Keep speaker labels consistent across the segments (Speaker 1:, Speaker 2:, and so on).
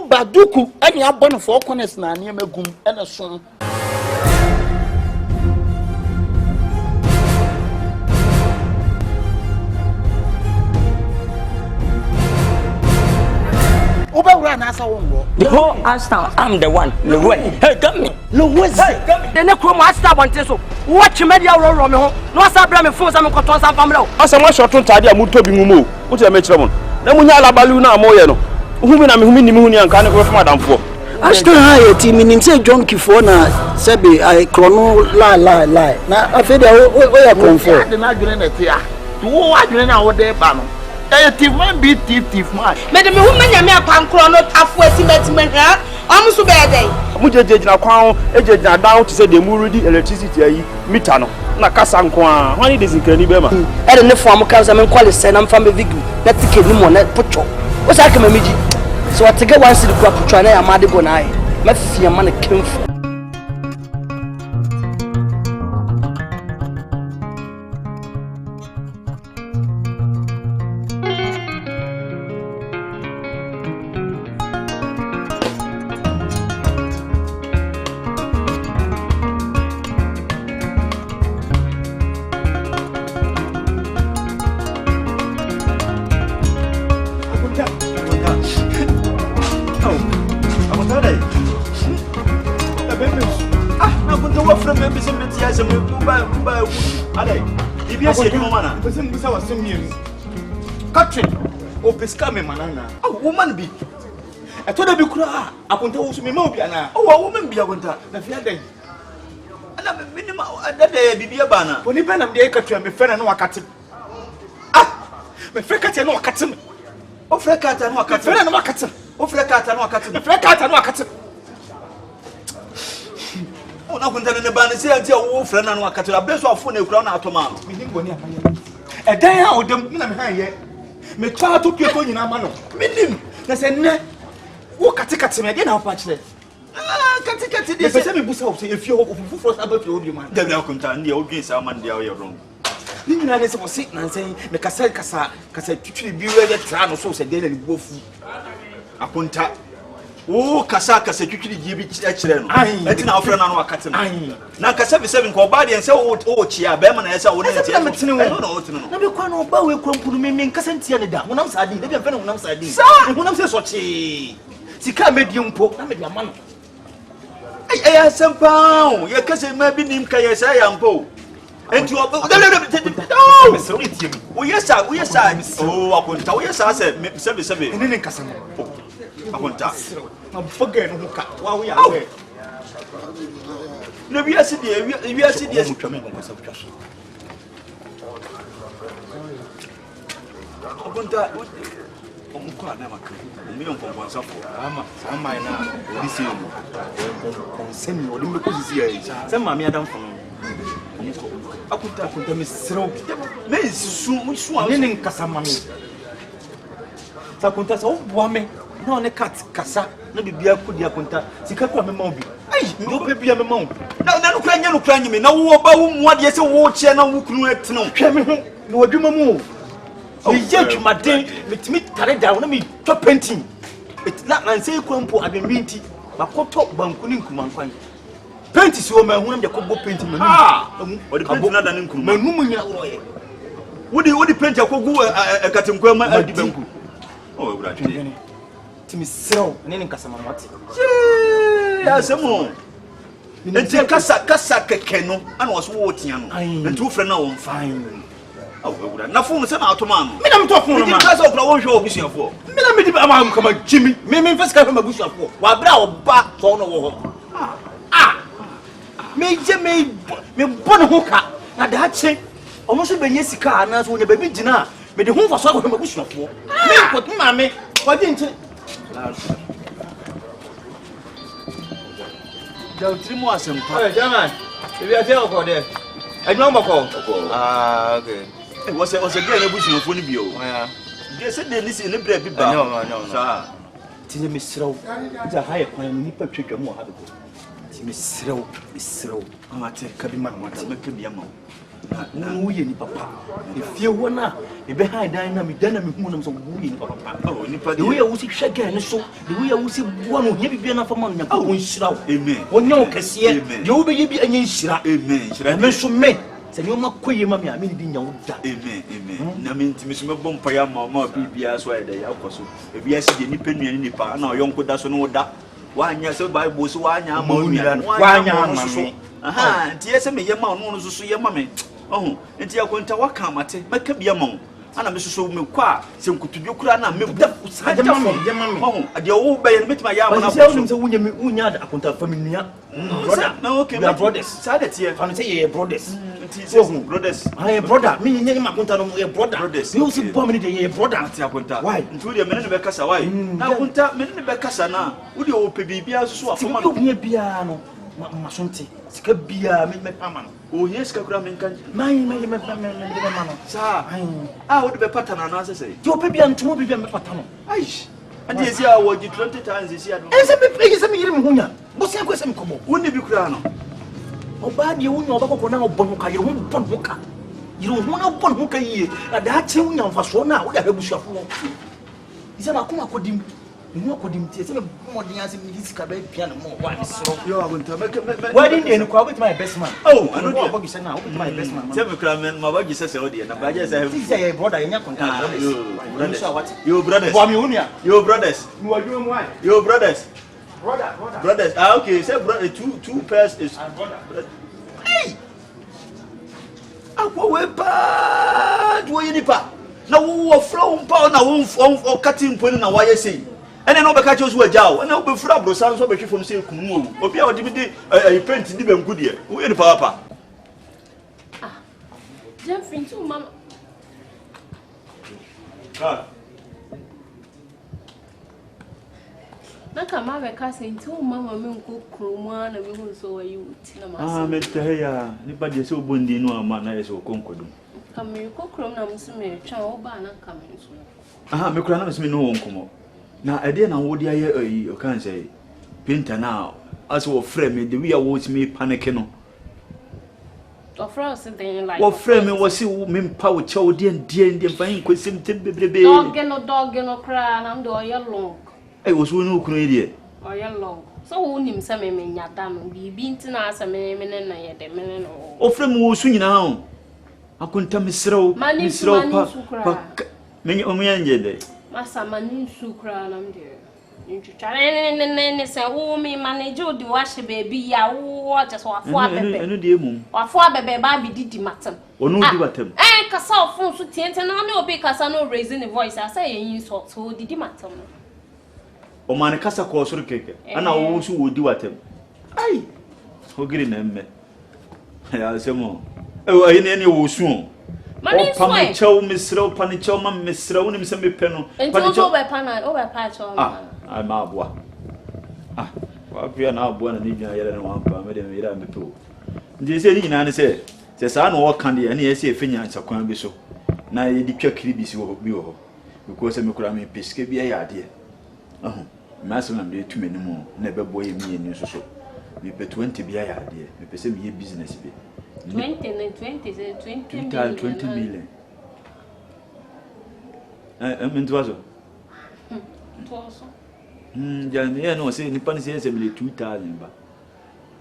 Speaker 1: baduku ani abon for corners na ne magum ene so Oba na asa wongo.
Speaker 2: The whole Aston, I'm the one. Hey, come me.
Speaker 1: Hey,
Speaker 2: the next room Aston want so. Watch media roll me ho. No asa bra me phone sa me koton sa family.
Speaker 3: Asa mo shortun tade a muto bi ngumo. Wo te me kire mo. Na munya alabalu na amoye no. Humi na me humi ni me huni anka ne ko from adamfo.
Speaker 4: Aston ha ti minim say John Kifo na sebe I chrono la. Na afede o ya comfort.
Speaker 1: Na adwene na tia. Wo adwene na wo de ba no. Thief man be thief man.
Speaker 5: Madam, who many a pancro not after estimate her? I'm so bad.
Speaker 3: Mujeje na kwan ejeje down to say the muridi electricity ayi meter no na kasa nko a hwan dey zinkani be ma
Speaker 2: E de ne form kan sa me kwale se na mfa me vigu na tike ni mo na pocho o sa ka ma meji so watege wan sidi kwa pocho na ya ma de go na ai ma fia ma na kemfo.
Speaker 1: Pesca me manana. Oh, woman be. I told her be cry. I want to me mobiana. Oh, a woman be a winter. The fiade. And I'm minimum that day be a banner. When you pen up the acre, my friend and no cat him. Ah, my friend cat and no cat him. Oh, Frecat and no cat and no cat him. Oh, Frecat and no cat him. Frecat and no cat him. Oh, no, when the banner say until wolf and no cat, I bless our phone a crown out of mouth. A day out of them. Me twa to pieto nyina ma no minim na se nne wo katekate me de na opachile katekate de se me busa wo se efie ho fufuro sa ba fie obi man da bia konta ndia odwen sa man dia wo wrong ni nyina ne se wo se na nsen me kasa twitwiri bi we de tra no so se de na ni bofu akonta o kasa twitwiri ji bi kire no enti na ofre na no akate no na kasa bi 7 ko ba de nse wo chia be ma na yesa wo ne ntia na be kwa no ba we krompuru me kasa ntia ne da honam sa di de be honam sa di honam se so chi sika medi mpo na medi ama no ai asempa ye kasa ma bi nim ka yesa ya mpo enti o we yesa oh akonta we yesa se 7 ni kasa no akonta na foga no ka wa we ya we na wi asidi mutwame nkosa butwaso akonta omukwa na maka million konkonsa fo ama na odisi mu konsemi odi me kozisi ya se ma me adam fo akonta me sero me su ne nkasa ma me akonta so bo me no ne cat kasa na bibia kudi akonta sika kwa me ma obi ai ndo pe bia me ma o na no kra nyime na wo ba wo mu ade se wo che na wo kunu etno hwe me ho na wadwuma mu o ye dwumaden metimi tare da na me to painting na nse kwampo abemminti makoto banku ni nkuma nkwan paint si o ma hu na me ko bo painting manu o de paint na da ni nkuma manu mu nya wo ye wodi paint akogu katenkwa ma adi banku o bra twe timi sero nene nkasama mate ya semo enti kasa keke no ana waso wo tia no enti wo frɛ na wo fine awura na fo se na atoma no me na mto fo no ma kasa okura wo hwe obusuafo me na me di ama kama jimi me mfesika hwe mabusuafo wa bra wo ba to no wo ho me je me bone ho ka na da che omo so benye sika na so onya ba bi gina me de ho fa so hwe mabusuafo me ko ma me wadi nche Jao trimo asempa. Eh, German. Ebi ate okọ de. Ejuma mboko. Ah, okay. Eh, wose gbe na busu ofo ni bi o. Yeah. De se de ni se ne bra bi ba. No. Sa. Ti me srew. Ja ha ye kwan ni pa twetwa mu ha be. Ti me srew. Amate ka bi ma mate me ka bi ama. na wo ye ni papa efie wo na e be han dan na me hu na so wo ye ni papa oh nipa de wo ye wo si hwega ne so de wo ye wo si bua no nya bibia na fama no nya ko nhyira wo amen wonya wo kese de wo be ye bi anya nhyira amen nhyira me so me se nyoma koye ma me a me di nya wo da amen na me ntimi so me bom pa ya ma bibia so ya da ya koso e bia si de nipa nuani nipa na oyonko da so no da wanya se bible so wanya ma nuani wanya ma me aha nti ese me ye ma no so so ye ma me oh nti akonta waka mate maka bia ma ana me so me kwa se nkutudwe kura na me buda ade ma me oh ade wo be ye metima ya ma na so se wunya da akonta familia brother na okay my brothers say that here fan say ye brothers nti say brothers ah brother me nye ma akonta no ye brother you see bomb me de ye brother ati akonta why nti wo de me ne be kasa why na akonta me ne be kasa na wo de wo pe bibia so afoma no bibia no masonte sika bia me pama no o yes ka kura me kan mai me mano sa ah wo de be patana na se sei jo pe bia ntomo bibia me patano ai ande esi a wo 20 times esi ado ese me pege se me yire me hunya bo se ko se me kobo woni bi kura no oba de wunya oba kokko na obon ka yire hu bon ho ka yire hu na bon ho ka yie ada che wunya mfaso na wo da bebusuafo wo isa na kuma kodim no kodim tie se me modin ase me hisika ba piano mo wa ni soro yo agunta wedding day no kwa with my best man oh I know about you now with my best man tell me kra man ma ba gisa se odi na ba je say say brother nya contact brothers yo brothers wa mi unia yo brothers mi wa ju mo ai yo brothers brothers ah okay say brother two pairs is brother hey akwa we pa do yi nipa na wo flow mpa na wo cutting point na wa ye say ene no be ka chosu agao ene obe fura bro san so be hwefom se ekunu o obi a odi bi di paint di banku de wo ye ni papa
Speaker 6: ah jam fintu mama
Speaker 1: ah
Speaker 6: na kama be ka se ntu mama me nko kroma na me hu so wa yuti na ma
Speaker 1: ah me teya ni ba de se obondi no ama na ye se okonkodum
Speaker 6: kama ko krom na musume twa wo ba na kama so
Speaker 1: aha me kura na musume no wonkomo na ede na wo dia ye o kan say painter na as wo frame me the we are watch me panic no
Speaker 6: o frame se den like
Speaker 1: wo frame me wo si me mpa wo che wo de fan kwesem tembebrebe
Speaker 6: dog no kra na ndo ye long
Speaker 1: eh wo so no kunu ide
Speaker 6: o ye long so wo nim se me nyada no bibi ntina asa me na ye de me no
Speaker 1: o frame wo su nyina ho akunta misrew pa me o me anje de
Speaker 6: masa mani sukra na mde nchuchare se wo mi manage odi wash baby ya wo just wafo abebe
Speaker 1: enu de emum
Speaker 6: wafo abebe ba bi didi matam
Speaker 1: onu di batam
Speaker 6: kasa ofun so tiente na me obi kasa no raising the voice asa yin so didi matam
Speaker 1: o man kasa ko soro keke ana wo su wo di watam ai ogiri na emme ya semo ayi ne wo su
Speaker 6: mani so
Speaker 1: e chow misrew pani chow ma misrew nim se me pe no
Speaker 6: pani chow be pana o be pa chow
Speaker 1: ai ma aboa wa pia na aboa na ni gina yere no ampa me de me yira me pe o ndi se ni nyina ne se sa na wo kan de ne ye se efenya nsakwan bi so na ye di twakiri bi si wo bi wo because me kura me piske bi ya ade ma so na me tu menimu na be boye mi eni so me pe 20 bi ya ade me pe se me ye business bi
Speaker 6: 20
Speaker 1: million. Mentuazo. Ya no say ni pani say 2000 ba.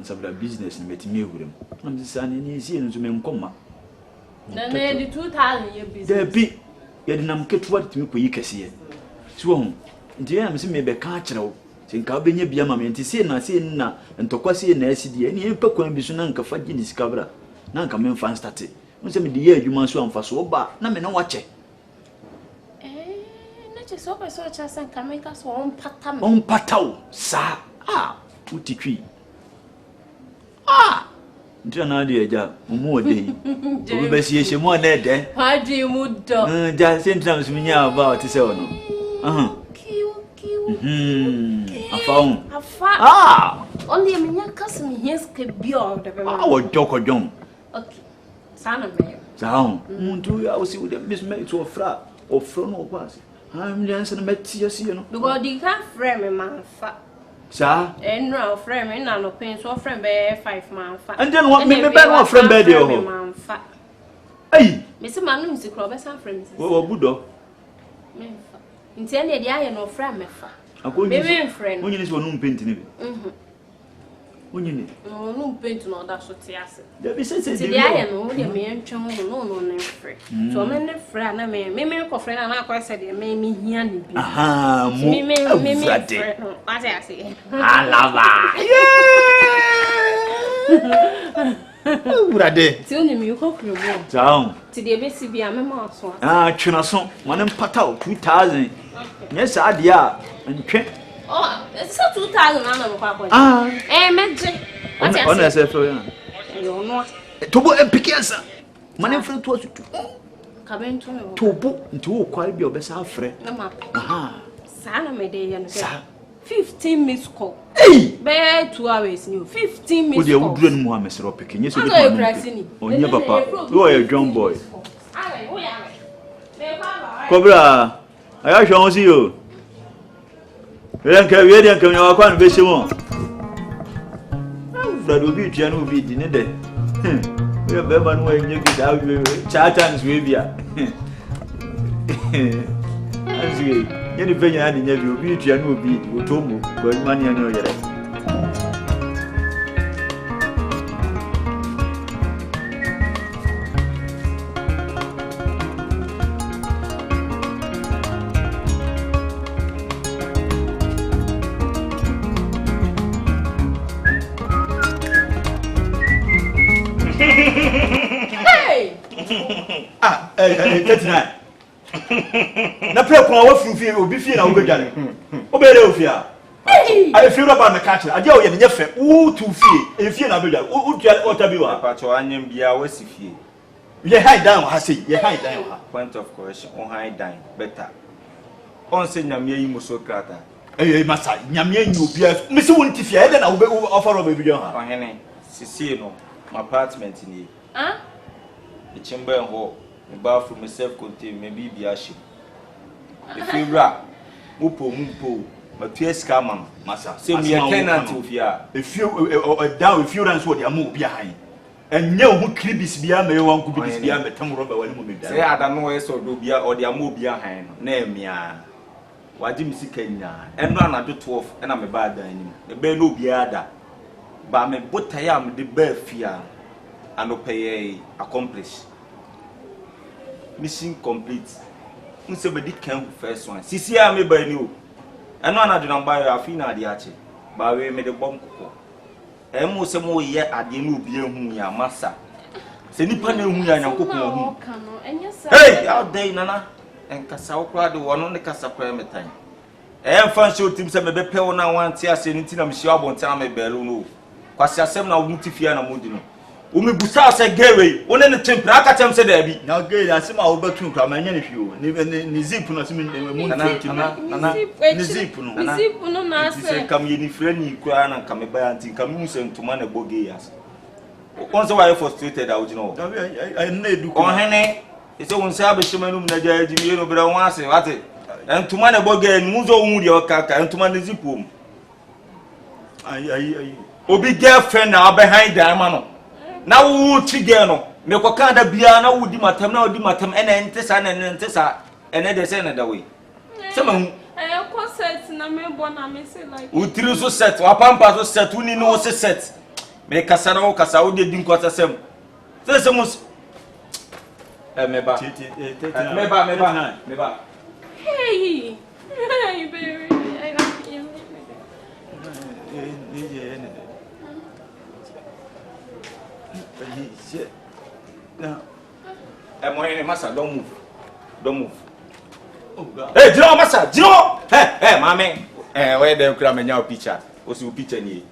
Speaker 1: Nsabra business ni metimi ehurem. Am say ni sie no so me nkoma.
Speaker 6: Na di 2000 ye business.
Speaker 1: There be ye di nam ketuwa timi ko yi kese. So ho. Nti ya me se me be ka kirewo. Sinka obenya bia ma me nti sie na ntokwa sie na asidi eni empa kwan bi so na nka faji ni sikabra. Na nka me fan start unse me de ye adwuma so amfa so ba na me na wache
Speaker 6: na che so be so cha san ka me ka so on
Speaker 1: pataw sa utitwi ntia na de eja mu ode obi be sie hye mu na ede
Speaker 6: ha dwi mu do
Speaker 1: ja sentra so nya ba o te se ono afa
Speaker 6: only me nya kas me hes ke bio de be
Speaker 1: wo dokodom
Speaker 6: okay sana me
Speaker 1: Down. Muntu ya usi ude miss me to ofra no pass. I'm just na meti asi no.
Speaker 6: Because you can't frame me man fa.
Speaker 1: Sa?
Speaker 6: No frame na no pen so frame be 5 man fa.
Speaker 1: And then what me be no frame be dey ho. Hey!
Speaker 6: Miss Manu is a crop as some friends.
Speaker 1: Oh, Budo.
Speaker 6: Intended the iron of friend,
Speaker 1: I'm going
Speaker 6: to friend.
Speaker 1: When you just want to paint in it. When you need.
Speaker 6: No paint on that so tears.
Speaker 1: There be said
Speaker 6: the iron only a man chum no free. So many friend, I may make a friend and I quite said it made me hear me.
Speaker 1: Aha,
Speaker 6: me, what I say.
Speaker 1: I love her. Urade.
Speaker 6: Tell me you cook your room.
Speaker 1: Down.
Speaker 6: Today, Bessie be a mouse.
Speaker 1: Ah, Chinason, one and Patao, 2,000. Yes, I dear. And check.
Speaker 6: Oh, it's a 2,000 on Papa.
Speaker 1: Ah,
Speaker 6: magic.
Speaker 1: on as if you
Speaker 6: know.
Speaker 1: Tobo and Picanza. Money from to
Speaker 6: Come to me.
Speaker 1: Tobo into quite be your best friend. Aha.
Speaker 6: Sana me day and 15 missed call.
Speaker 1: Hey!
Speaker 6: Bear 2 hours new. 15 missed
Speaker 1: call. Would you do more, Mr. Ropic? Yes, you
Speaker 6: are
Speaker 1: your papa. You are a young boy. Cobra, I shall see you. We don't care, we don't come your account, Bessimon. That will be general be dinner day. We have ever known you get out with Chatans with you. As we, any penny and you will be general be with Tomu, but money and no yet. Ah, 39. Na play kwa wa fufi obi fie na wo bedwane. Obere ofia. I feel about the catcher. I tell you, you fe. Who to fie? If you na bedwane. Who tell otabiwa?
Speaker 3: Pacho anyem bia wasi fie.
Speaker 1: You hide down, I say. You hide down.
Speaker 3: Point of correction. On hide down. Better. On say nyame yi muso krata.
Speaker 1: Eh, masa. Nyame nyu bia. Me se won ti fie. E na wo offer of bedwane ha.
Speaker 3: Ohene. Sisi no. My apartment ni.
Speaker 6: Ah?
Speaker 3: The chamber and hall. The bathroom is self-contained, maybe be a ship. If you rap, mupo, but yes, come on, Massa. Say me a tenant of ya. If you down, if you run what you move behind. And no who clips beyond me, one could be beyond the tongue rubber when you say, I don't know, so do be or the move behind. Name me. Why didn't see Kenya? And run at the 12, and I'm a bad dining. The bell no be other. But me but I am the bear fear and pay accomplish. Mission complete. Somebody can first one. Sisi I me by you. And no na do not buy a fina di ache. But we made the bomb coco. Emo se mo ye ade no bi ehun ya massa. Se nipa na ehun ya nyankopon ehun. Hey, out there nana. En kasa okra de wono ne kasa kwa metan. Fan show team se me be pe wona wan ti ase nti na me shi abonta me belu no. Kwasi asem na wo mutifia na modi no. Umi busa se gewe one ne tempra aka tem se da bi
Speaker 1: na ge asema wo batun kra manya ne hwio ni zip no asema mu nana ni zip no
Speaker 6: na
Speaker 3: se kam ye ni frani kra na kam ba anti kam mu se ntuma na boge yas on se why frustrated out no
Speaker 1: I na edu
Speaker 3: on hene se won se abeshima no na ja ji no bra won ase wate ntuma na boge mu zo wu de okaka ntuma na zip wo
Speaker 1: ai
Speaker 3: obi girlfriend na behind the man no na wo chige no me ko kan da bia na wo di matam ene ntesa na ntesa ene de se na da we se ma
Speaker 6: ko set na me bo na me se like
Speaker 3: utiri so set wa pampa so set uni no se set me kasa na wo kasa wo de di nkwata sem se mo me ba
Speaker 6: hey baby I got you
Speaker 1: now
Speaker 3: Moyene massa don't move
Speaker 1: oh god
Speaker 3: hey Jiro massa Jiro hey mame where dem kra menya picture o si picture ni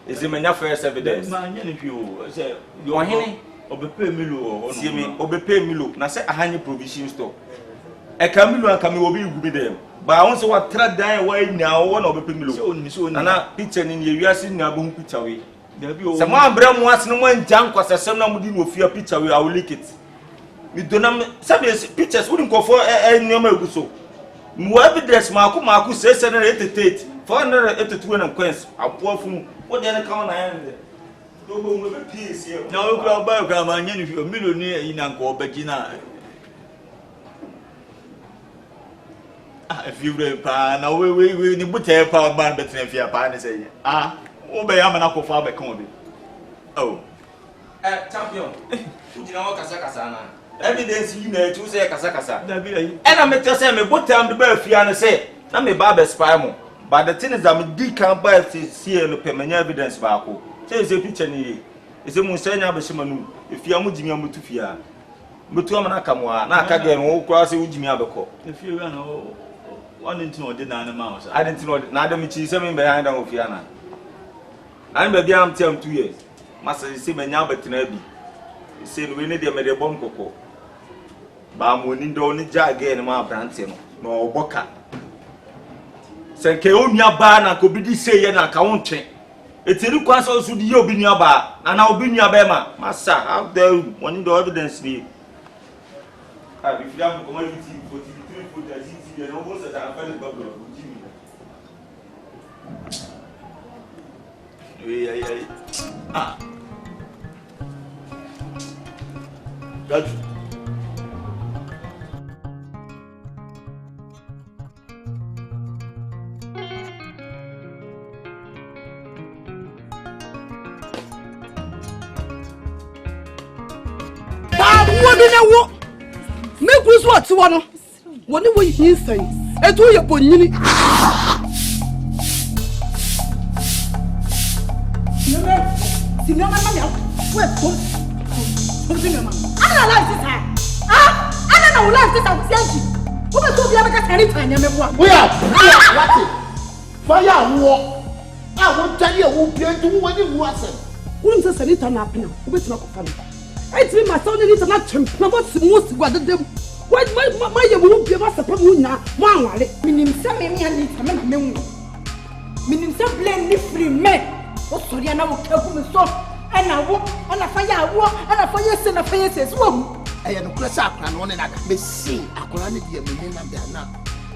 Speaker 3: ezi menya first evidence
Speaker 1: ma nya ne hwio say
Speaker 3: yo hene
Speaker 1: obepe milo o
Speaker 3: see me obepe milo na say ahanye provision store e ka milo aka me obi gubi dem ba won say what tra dan wa nya wo na obepe milo na picture ni ye wiase ni abo picture we se mo ambra mo asene mo njan kwasesem na mo di no ofia picture we I will leak it mi donam sabe pictures wouldn't go for nyoma eguso mo evidence maku say na 88 482 and coins apofu what dey na count na yan Dobo mo be peace here.
Speaker 1: Na o kura ba kura ma nya ni millionaire yi na nko obegina. If you pa na we ni buta pa man betre fia pa ne say. Wo be ya mana ko fa be kan obi. Oh.
Speaker 3: Champion. Ujina wo kasa na. Evidence you na tu say kasa.
Speaker 1: Na bi ayi.
Speaker 3: And I tell say me buta am de ba fia ne say. Na me ba be spy mo. But the thing is that me di kan ba see no pemanya evidence ba ko. Say picture ni. Ese mu senya be shimanu. Efia mu jimi amutu fia. Mutu am na kamwa na aka ge no kura say ujimi abeko.
Speaker 1: Efia na one into no de na na ma so.
Speaker 3: I didn't know na dem chi say me behind am ofia na. An be bia am tem 2 years. Masa say menya betina bi. Say no we ne de me de bom koko. Ba mo ni do ni ja ge ne ma brante no. No oboka. Senke onua ba na ko bi di say ye na ka wontwe. Etiri kwa so so di ye obi nua ba na obi nua ba ma masa how there money the evidence ni. Ah if you have commodity 43 foot as it is no go say that fell bubble Jimmy.
Speaker 1: Hey. That
Speaker 2: wo me gu so ati wo no woni wo yin san etu ye bonyini Sinema na ya we tom sinema ana la sisa ana na wala sisa usianji wo be to bia be ka tani tanya me bo
Speaker 4: Oya wati fire wo wo tani wo pientu wo ni wo asem
Speaker 2: won se sanita na apena wo be tina ko fa Eti ma so ni na twem na bo si mo si gwa dedem ma ye wo bia ma sepa mu nya mo anware
Speaker 5: minim se me me ani ta me na menwu minim se blame ni free me o sori na wo kagu me so ana wo ana fa ya wo ana fa yese na fa yese so wo
Speaker 4: eye no kura sa akra no ne na me si akra ne de me na bia na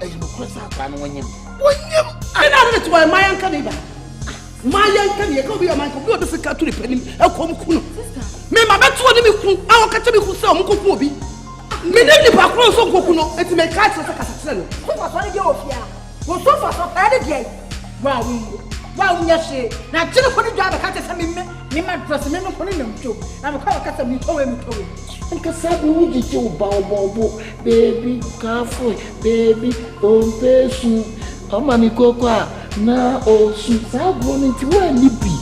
Speaker 4: eye no kura sa akra no wonyem
Speaker 2: ana na to ma yanka ne ba ma yanka ne ka bi o man ko bi o de se ka to panim e ko mu kunu me ma beto ni me ku awon ka te me ku se o mu koku obi me ne ni pa kro so koku no eti me ka se ka se no
Speaker 5: so fa so ni de ofia wo so fa so pa de de wa nya she na tiri ko ni dwa ba ka te se me ma dress me no ko ni mto na me ka se mi towe
Speaker 4: nka sabu wuji ti o ba obo baby kafo baby ompesu ọmọ mi koko a na osu sabu ni ti wa ni bi